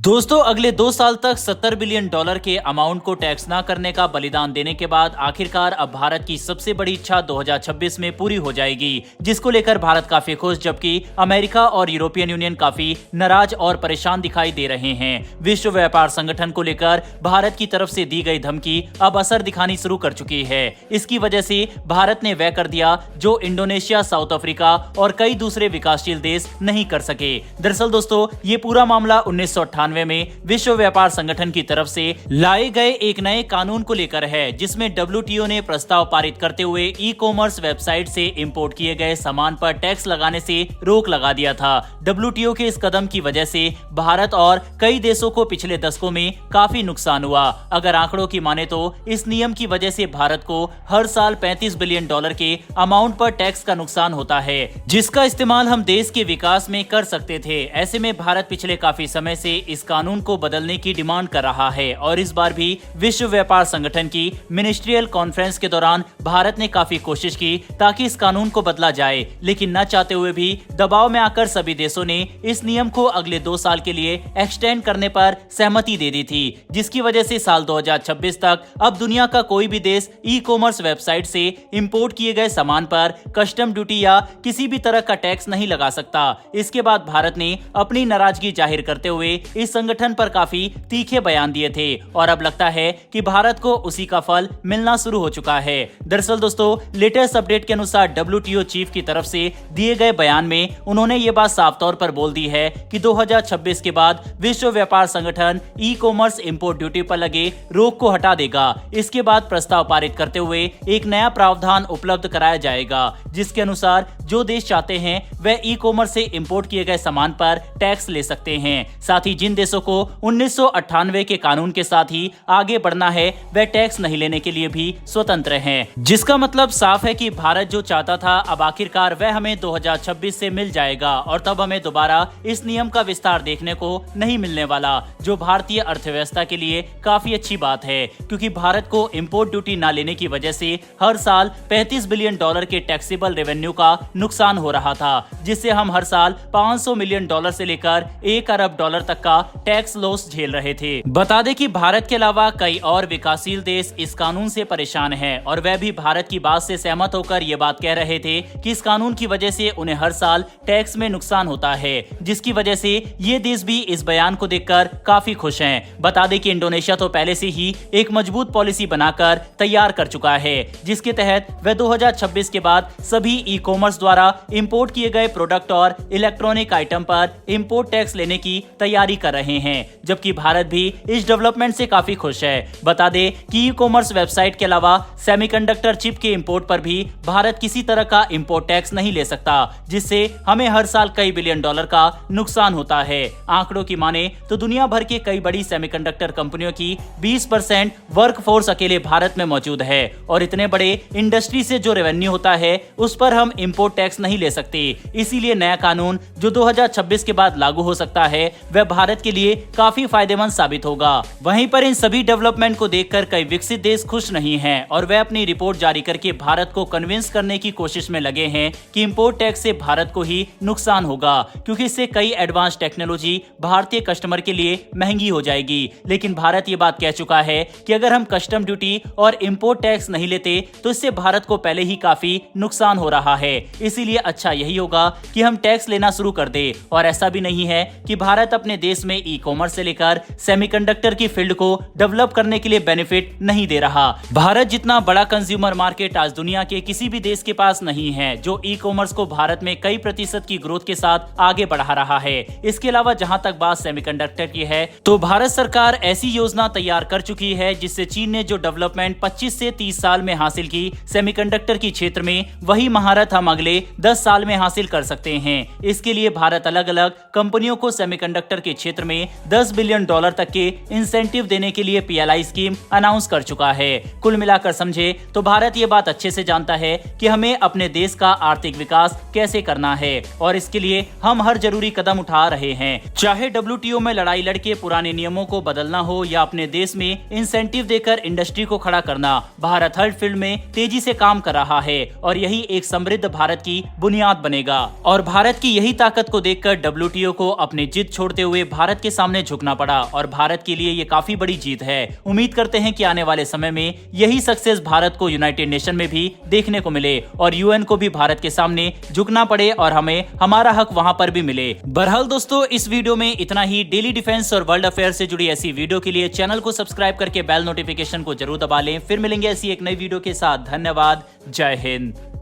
दोस्तों अगले 2 साल तक $70 बिलियन के अमाउंट को टैक्स ना करने का बलिदान देने के बाद आखिरकार अब भारत की सबसे बड़ी इच्छा 2026 में पूरी हो जाएगी, जिसको लेकर भारत काफी खुश, जबकि अमेरिका और यूरोपियन यूनियन काफी नाराज और परेशान दिखाई दे रहे हैं। विश्व व्यापार संगठन को लेकर भारत की तरफ से दी गई धमकी अब असर दिखानी शुरू कर चुकी है। इसकी वजह से भारत ने वह कर दिया जो इंडोनेशिया, साउथ अफ्रीका और कई दूसरे विकासशील देश नहीं कर सके। दरअसल दोस्तों ये पूरा मामला 1998 में विश्व व्यापार संगठन की तरफ से लाए गए एक नए कानून को लेकर है, जिसमें WTO ने प्रस्ताव पारित करते हुए ई कॉमर्स वेबसाइट से इंपोर्ट किए गए सामान पर टैक्स लगाने से रोक लगा दिया था। WTO के इस कदम की वजह से भारत और कई देशों को पिछले दशकों में काफी नुकसान हुआ। अगर आंकड़ों की माने तो इस नियम की वजह से भारत को हर साल $35 बिलियन के अमाउंट पर टैक्स का नुकसान होता है, जिसका इस्तेमाल हम देश के विकास में कर सकते थे। ऐसे में भारत पिछले काफी समय से इस कानून को बदलने की डिमांड कर रहा है और इस बार भी विश्व व्यापार संगठन की मिनिस्ट्रियल कॉन्फ्रेंस के दौरान भारत ने काफी कोशिश की ताकि इस कानून को बदला जाए, लेकिन न चाहते हुए भी दबाव में आकर सभी देशों ने इस नियम को अगले 2 साल के लिए एक्सटेंड करने पर सहमति दे दी थी, जिसकी वजह से साल 2026 तक अब दुनिया का कोई भी देश ई कॉमर्स वेबसाइट से इंपोर्ट किए गए सामान पर कस्टम ड्यूटी या किसी भी तरह का टैक्स नहीं लगा सकता। इसके बाद भारत ने अपनी नाराजगी जाहिर करते हुए इस संगठन पर काफी तीखे बयान दिए थे और अब लगता है कि भारत को उसी का फल मिलना शुरू हो चुका है। दरअसल दोस्तों लेटेस्ट अपडेट के अनुसार WTO चीफ की तरफ से दिए गए बयान में उन्होंने ये बात साफ तौर पर बोल दी है कि 2026 के बाद विश्व व्यापार संगठन ई कॉमर्स इंपोर्ट ड्यूटी पर लगे रोक को हटा देगा। इसके बाद प्रस्ताव पारित करते हुए एक नया प्रावधान उपलब्ध कराया जाएगा, जिसके अनुसार जो देश चाहते हैं वह ई कॉमर्स से इंपोर्ट किए गए सामान पर टैक्स ले सकते हैं। साथ ही जिन देशों को 1998 के कानून के साथ ही आगे बढ़ना है वह टैक्स नहीं लेने के लिए भी स्वतंत्र हैं, जिसका मतलब साफ है कि भारत जो चाहता था अब आखिरकार वह हमें 2026 से मिल जाएगा और तब हमें दोबारा इस नियम का विस्तार देखने को नहीं मिलने वाला, जो भारतीय अर्थव्यवस्था के लिए काफी अच्छी बात है, क्योंकि भारत को इंपोर्ट ड्यूटी न लेने की वजह से हर साल $35 बिलियन के टैक्सेबल रेवेन्यू का नुकसान हो रहा था, जिससे हम हर साल $500 मिलियन से लेकर $1 अरब तक का टैक्स लॉस झेल रहे थे। बता दें कि भारत के अलावा कई और विकासशील देश इस कानून से परेशान हैं और वह भी भारत की बात से सहमत होकर ये बात कह रहे थे कि इस कानून की वजह से उन्हें हर साल टैक्स में नुकसान होता है, जिसकी वजह से ये देश भी इस बयान को देखकर काफी खुश हैं। बता दें कि इंडोनेशिया तो पहले से ही एक मजबूत पॉलिसी बनाकर तैयार कर चुका है, जिसके तहत वह 2026 के बाद सभी ई कॉमर्स द्वारा इंपोर्ट किए गए प्रोडक्ट और इलेक्ट्रॉनिक आइटम पर इंपोर्ट टैक्स लेने की तैयारी कर रहे हैं, जबकि भारत भी इस डेवलपमेंट से काफी खुश है। बता दें कि ई कॉमर्स वेबसाइट के अलावा सेमीकंडक्टर चिप के इंपोर्ट पर भी भारत किसी तरह का इंपोर्ट टैक्स नहीं ले सकता, जिससे हमें हर साल कई बिलियन डॉलर का नुकसान होता है। आंकड़ों की माने तो दुनिया भर के कई बड़ी सेमीकंडक्टर कंपनियों की 20% वर्कफोर्स अकेले भारत में मौजूद है और इतने बड़े इंडस्ट्री से जो रेवेन्यू होता है उस पर हम इंपोर्ट टैक्स नहीं ले सकते। इसीलिए नया कानून जो 2026 के बाद लागू हो सकता है वह भारत के लिए काफी फायदेमंद साबित होगा। वहीं पर इन सभी डेवलपमेंट को देखकर कई विकसित देश खुश नहीं हैं और वे अपनी रिपोर्ट जारी करके भारत को कन्विंस करने की कोशिश में लगे हैं कि इंपोर्ट टैक्स से भारत को ही नुकसान होगा, क्योंकि इससे कई एडवांस टेक्नोलॉजी भारतीय कस्टमर के लिए महंगी हो जाएगी। लेकिन भारत ये बात कह चुका है कि अगर हम कस्टम ड्यूटी और इंपोर्ट टैक्स नहीं लेते तो इससे भारत को पहले ही काफी नुकसान हो रहा है। इसीलिए अच्छा यही होगा कि हम टैक्स लेना शुरू कर दे। और ऐसा भी नहीं है कि भारत अपने देश में ई कॉमर्स से लेकर सेमीकंडक्टर की फील्ड को डेवलप करने के लिए बेनिफिट नहीं दे रहा। भारत जितना बड़ा कंज्यूमर मार्केट आज दुनिया के किसी भी देश के पास नहीं है, जो ई कॉमर्स को भारत में कई प्रतिशत की ग्रोथ के साथ आगे बढ़ा रहा है। इसके अलावा जहां तक बात सेमीकंडक्टर की है तो भारत सरकार ऐसी योजना तैयार कर चुकी है जिससे चीन ने जो डेवलपमेंट 25 से 30 साल में हासिल की सेमीकंडक्टर की क्षेत्र में, वही महारत हम अगले 10 साल में हासिल कर सकते हैं। इसके लिए भारत अलग अलग कंपनियों को सेमीकंडक्टर के क्षेत्र में $10 बिलियन तक के इंसेंटिव देने के लिए PLI स्कीम अनाउंस कर चुका है। कुल मिलाकर समझे तो भारत ये बात अच्छे से जानता है कि हमें अपने देश का आर्थिक विकास कैसे करना है और इसके लिए हम हर जरूरी कदम उठा रहे हैं। चाहे WTO में लड़ाई लड़के पुराने नियमों को बदलना हो या अपने देश में इंसेंटिव देकर इंडस्ट्री को खड़ा करना, भारत हर फील्ड में तेजी से काम कर रहा है और यही एक समृद्ध भारत की बुनियाद बनेगा। और भारत की यही ताकत को देखकर WTO को अपनी जिद छोड़ते हुए भारत भारत के सामने झुकना पड़ा और भारत के लिए ये काफी बड़ी जीत है। उम्मीद करते हैं कि आने वाले समय में यही सक्सेस भारत को यूनाइटेड नेशन में भी देखने को मिले और यूएन को भी भारत के सामने झुकना पड़े और हमें हमारा हक वहां पर भी मिले। बहरहाल दोस्तों, इस वीडियो में इतना ही। डेली डिफेंस और वर्ल्ड अफेयर से जुड़ी ऐसी वीडियो के लिए चैनल को सब्सक्राइब करके बेल नोटिफिकेशन को जरूर दबा लें। फिर मिलेंगे ऐसी एक नई वीडियो के साथ। धन्यवाद। जय हिंद।